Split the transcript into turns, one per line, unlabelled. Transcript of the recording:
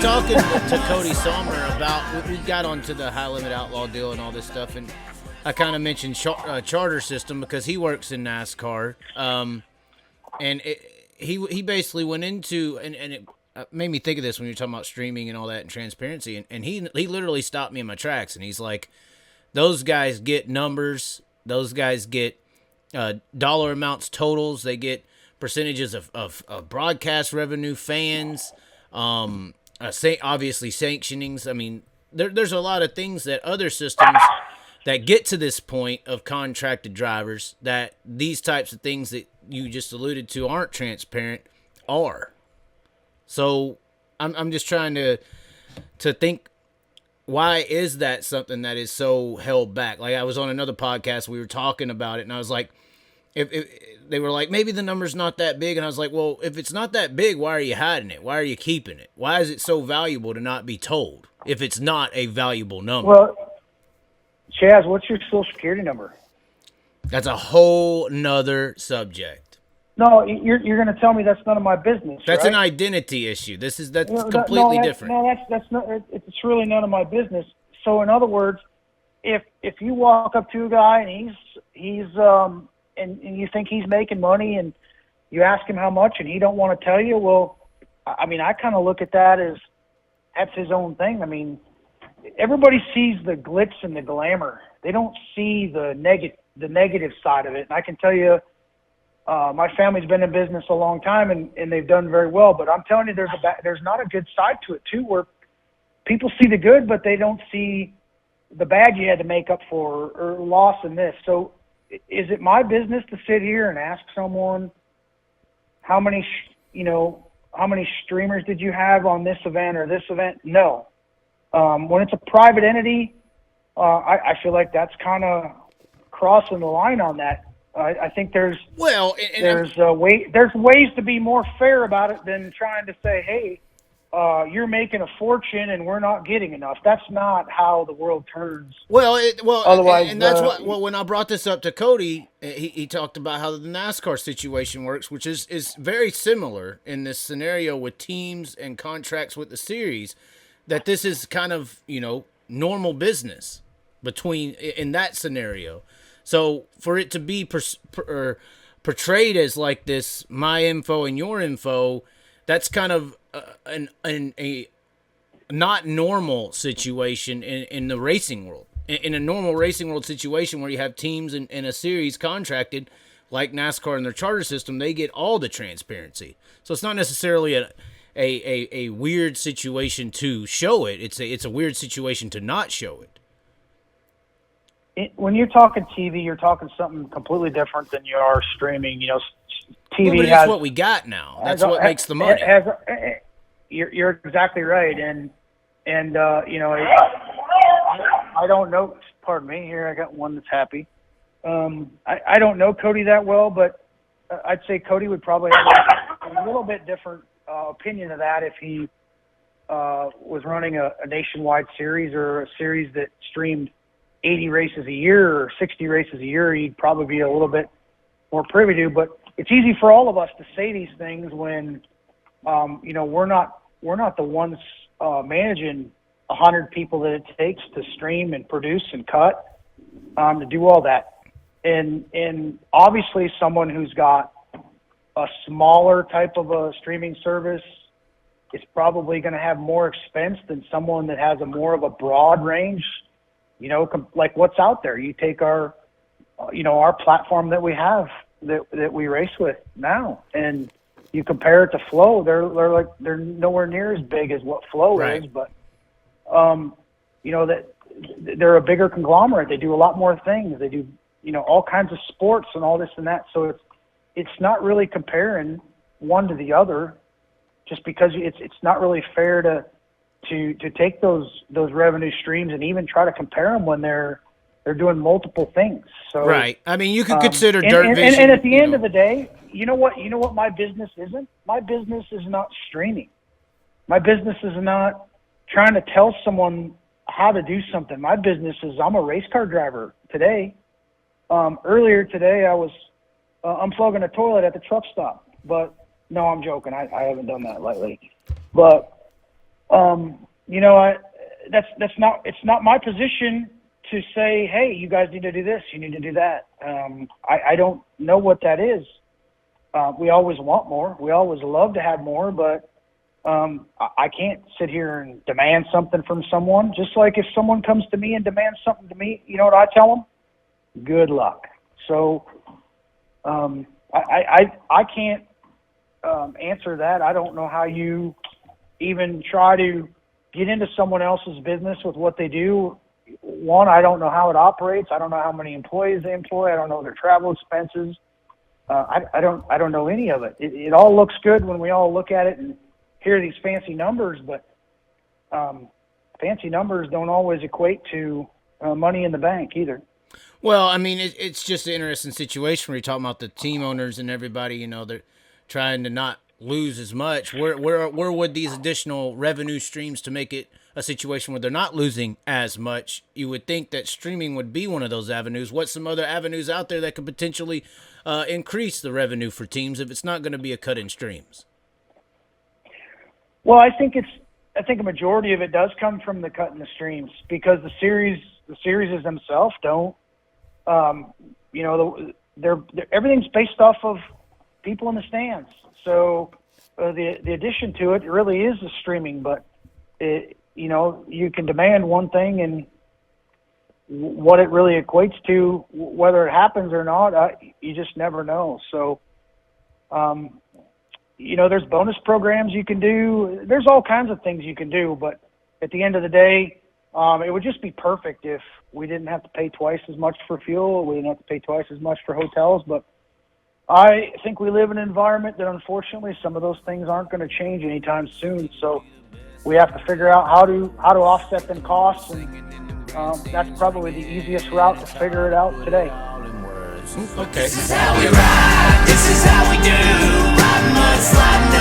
talking to Cody Sommer about, we got onto the high limit outlaw deal and all this stuff, and I kind of mentioned charter system because he works in NASCAR, and he basically went into, and it made me think of this when you're talking about streaming and all that and transparency, and he literally stopped me in my tracks, and he's like, those guys get numbers, those guys get dollar amounts, totals, they get percentages of broadcast revenue, fans, obviously sanctionings. I mean, there's a lot of things that other systems that get to this point of contracted drivers that these types of things that you just alluded to aren't transparent are. So I'm just trying to think, why is that something that is so held back? Like, I was on another podcast, we were talking about it, and I was like, if they were like, maybe the number's not that big, and I was like, well, if it's not that big, why are you hiding it? Why are you keeping it? Why is it so valuable to not be told if it's not a valuable number?
Well, Chaz, what's your Social Security number?
That's a whole nother subject.
No, you're going to tell me that's none of my business.
That's
right?
An identity issue. That's completely different.
No, that's not. It's really none of my business. So, in other words, if you walk up to a guy and he's and you think he's making money, and you ask him how much, and he don't want to tell you, well, I mean, I kind of look at that as that's his own thing. I mean, everybody sees the glitz and the glamour. They don't see the negative side of it. And I can tell you, my family's been in business a long time, and they've done very well. But I'm telling you, there's not a good side to it too, where people see the good, but they don't see the bad you had to make up for or loss in this. So, is it my business to sit here and ask someone how many streamers did you have on this event or this event? No. When it's a private entity, I feel like that's kind of crossing the line on that. I think there's ways to be more fair about it than trying to say, hey, you're making a fortune and we're not getting enough. That's not how the world turns.
Otherwise, and that's what. When I brought this up to Cody, he talked about how the NASCAR situation works, which is very similar in this scenario with teams and contracts with the series. That this is kind of normal business in that scenario. So for it to be portrayed as like this, my info and your info, that's kind of a not normal situation in the racing world. In a normal racing world situation where you have teams in a series contracted, like NASCAR and their charter system, they get all the transparency. So it's not necessarily a weird situation to show it. It's a weird situation to not show it.
When you're talking TV, you're talking something completely different than you are streaming. TV
but it's what we got now. That's what makes the money.
You're exactly right, and I don't know. Pardon me. Here, I got one that's happy. I don't know Cody that well, but I'd say Cody would probably have a little bit different opinion of that if he was running a nationwide series or a series that streamed 80 races a year or 60 races a year. He'd probably be a little bit more privy to, but it's easy for all of us to say these things when, we're not the ones managing 100 people that it takes to stream and produce and cut, to do all that. And obviously someone who's got a smaller type of a streaming service is probably going to have more expense than someone that has a more of a broad range, like what's out there. You take our platform that we have that we race with now, and you compare it to Flow. They're nowhere near as big as what Flow
right.
is, but that they're a bigger conglomerate. They do a lot more things. They do all kinds of sports and all this and that. So it's not really comparing one to the other, just because it's not really fair to take those revenue streams and even try to compare them when they're doing multiple things. So
right. I mean, you could consider Dirt Vision.
And at the end of the day, you know what my business isn't? My business is not streaming. My business is not trying to tell someone how to do something. My business is I'm a race car driver today. Earlier today, I was unplugging a toilet at the truck stop. But no, I'm joking. I haven't done that lately. But That's not my position to say, hey, you guys need to do this, you need to do that. I don't know what that is. We always want more. We always love to have more, but I can't sit here and demand something from someone. Just like if someone comes to me and demands something to me, you know what I tell them? Good luck. So I can't answer that. I don't know how you even try to get into someone else's business with what they do. One, I don't know how it operates. I don't know how many employees they employ. I don't know their travel expenses. I don't know any of it. It all looks good when we all look at it and hear these fancy numbers, but fancy numbers don't always equate to money in the bank either.
Well, I mean, it's just an interesting situation where you're talking about the team owners and everybody, you know, they're trying to not lose as much. Where would these additional revenue streams to make it a situation where they're not losing as much? You would think that streaming would be one of those avenues. What's some other avenues out there that could potentially increase the revenue for teams if it's not going to be a cut in streams?
Well, I think a majority of it does come from the cut in the streams because the series themselves don't. They're everything's based off of people in the stands. So the addition to it really is the streaming, but you can demand one thing and what it really equates to, whether it happens or not, you just never know. So, there's bonus programs you can do. There's all kinds of things you can do, but at the end of the day, it would just be perfect if we didn't have to pay twice as much for fuel. We didn't have to pay twice as much for hotels, but I think we live in an environment that unfortunately some of those things aren't going to change anytime soon. So we have to figure out how to offset them costs, and that's probably the easiest route to figure it out today.
Okay.
This is how we ride, this is how we do. Riding mud, sliding